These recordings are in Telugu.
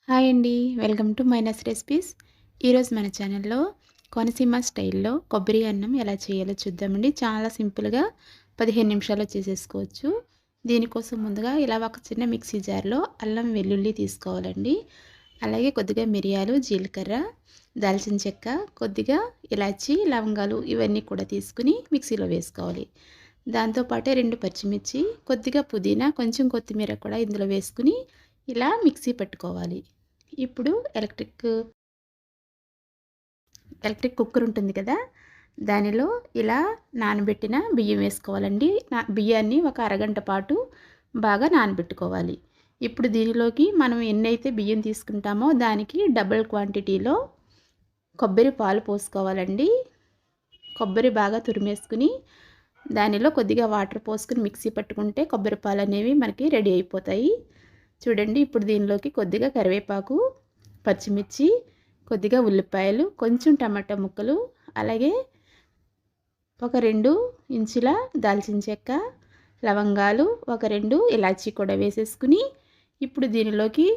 హాయ్ అండి. Welcome to minus recipes. ఈరోజు మన ఛానల్లో కోనసీమ స్టైల్లో కొబ్బరి అన్నం ఎలా చేయాలో చూద్దామండి. చాలా సింపుల్గా 15 నిమిషాల్లో చేసేసుకోవచ్చు. దీనికోసం ముందుగా ఇలా ఒక చిన్న మిక్సీ జార్లో అల్లం వెల్లుల్లి తీసుకోవాలండి. అలాగే కొద్దిగా మిరియాలు, జీలకర్ర, దాల్చిన చెక్క, కొద్దిగా ఇలాచి, లవంగాలు ఇవన్నీ కూడా తీసుకుని మిక్సీలో వేసుకోవాలి. దాంతోపాటే 2 పచ్చిమిర్చి, కొద్దిగా పుదీనా, కొంచెం కొత్తిమీర కూడా ఇందులో వేసుకుని ఇలా మిక్సీ పెట్టుకోవాలి. ఇప్పుడు ఎలక్ట్రిక్ కుక్కర్ ఉంటుంది కదా, దానిలో ఇలా నానబెట్టిన బియ్యం వేసుకోవాలండి. బియ్యాన్ని ఒక అరగంట పాటు బాగా నానబెట్టుకోవాలి. ఇప్పుడు దీనిలోకి మనం ఎన్నైతే బియ్యం తీసుకుంటామో దానికి డబుల్ క్వాంటిటీలో కొబ్బరి పాలు పోసుకోవాలండి. కొబ్బరి బాగా తురిమేసుకుని దానిలో కొద్దిగా వాటర్ పోసుకుని మిక్సీ పట్టుకుంటే కొబ్బరి పాలు అనేవి మనకి రెడీ అయిపోతాయి. చూడండి, ఇప్పుడు దీనిలోకి కొద్దిగా కరివేపాకు, పచ్చిమిర్చి, కొద్దిగా ఉల్లిపాయలు, కొంచెం టమాటా ముక్కలు, అలాగే ఒక 2 ఇంచుల దాల్చిన చెక్క, లవంగాలు, ఒక 2 ఇలాచీ కూడా వేసేసుకుని ఇప్పుడు దీనిలోకి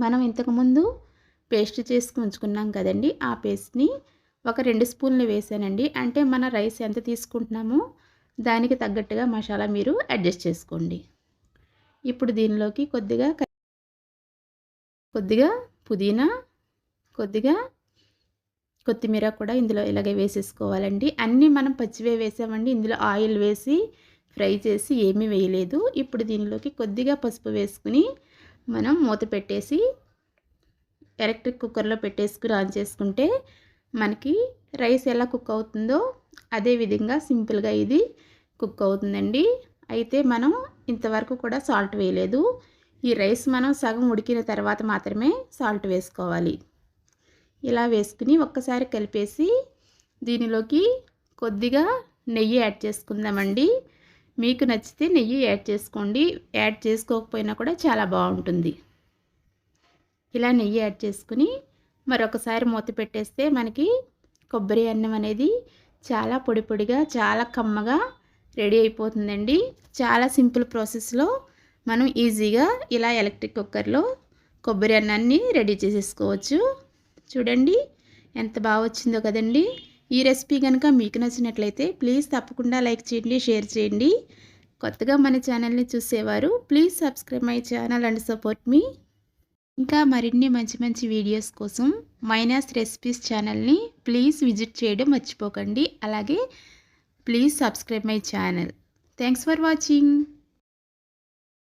మనం ఇంతకుముందు పేస్ట్ చేసుకుని ఉంచుకున్నాం కదండి, ఆ పేస్ట్ని ఒక 2 స్పూన్లు వేసానండి. అంటే మన రైస్ ఎంత తీసుకుంటున్నామో దానికి తగ్గట్టుగా మసాలా మీరు అడ్జస్ట్ చేసుకోండి. ఇప్పుడు దీనిలోకి కొద్దిగా పుదీనా, కొద్దిగా కొత్తిమీర కూడా ఇందులో ఇలాగే వేసేసుకోవాలండి. అన్నీ మనం పచ్చివే వేసామండి. ఇందులో ఆయిల్ వేసి ఫ్రై చేసి ఏమీ వేయలేదు. ఇప్పుడు దీనిలోకి కొద్దిగా పసుపు వేసుకుని మనం మూత పెట్టేసి ఎలక్ట్రిక్ కుక్కర్లో పెట్టేసుకుని ఆన్ చేసుకుంటే మనకి రైస్ ఎలా కుక్ అవుతుందో అదే విధంగా సింపుల్గా ఇది కుక్ అవుతుందండి. అయితే మనం ఇంతవరకు కూడా సాల్ట్ వేయలేదు. ఈ రైస్ మనం సగం ఉడికిన తర్వాత మాత్రమే సాల్ట్ వేసుకోవాలి. ఇలా వేసుకుని ఒక్కసారి కలిపేసి దీనిలోకి కొద్దిగా నెయ్యి యాడ్ చేసుకుందామండి. మీకు నచ్చితే నెయ్యి యాడ్ చేసుకోండి, యాడ్ చేసుకోకపోయినా కూడా చాలా బాగుంటుంది. ఇలా నెయ్యి యాడ్ చేసుకుని మరొకసారి మూత పెట్టేస్తే మనకి కొబ్బరి అన్నం అనేది చాలా పొడి పొడిగా, చాలా కమ్మగా రెడీ అయిపోతుందండి. చాలా సింపుల్ ప్రాసెస్లో మనం ఈజీగా ఇలా ఎలక్ట్రిక్ కుక్కర్లో కొబ్బరి అన్నాన్ని రెడీ చేసేసుకోవచ్చు. చూడండి ఎంత బాగా వచ్చిందో కదండి. ఈ రెసిపీ కనుక మీకు నచ్చినట్లయితే ప్లీజ్ తప్పకుండా లైక్ చేయండి, షేర్ చేయండి. కొత్తగా మన ఛానల్ని చూసేవారు please subscribe my channel and support me. ఇంకా మరిన్ని మంచి మంచి వీడియోస్ కోసం మైనాస్ రెసిపీస్ ఛానల్ని ప్లీజ్ విజిట్ చేయడం మర్చిపోకండి. అలాగే please subscribe my channel. Thanks for watching.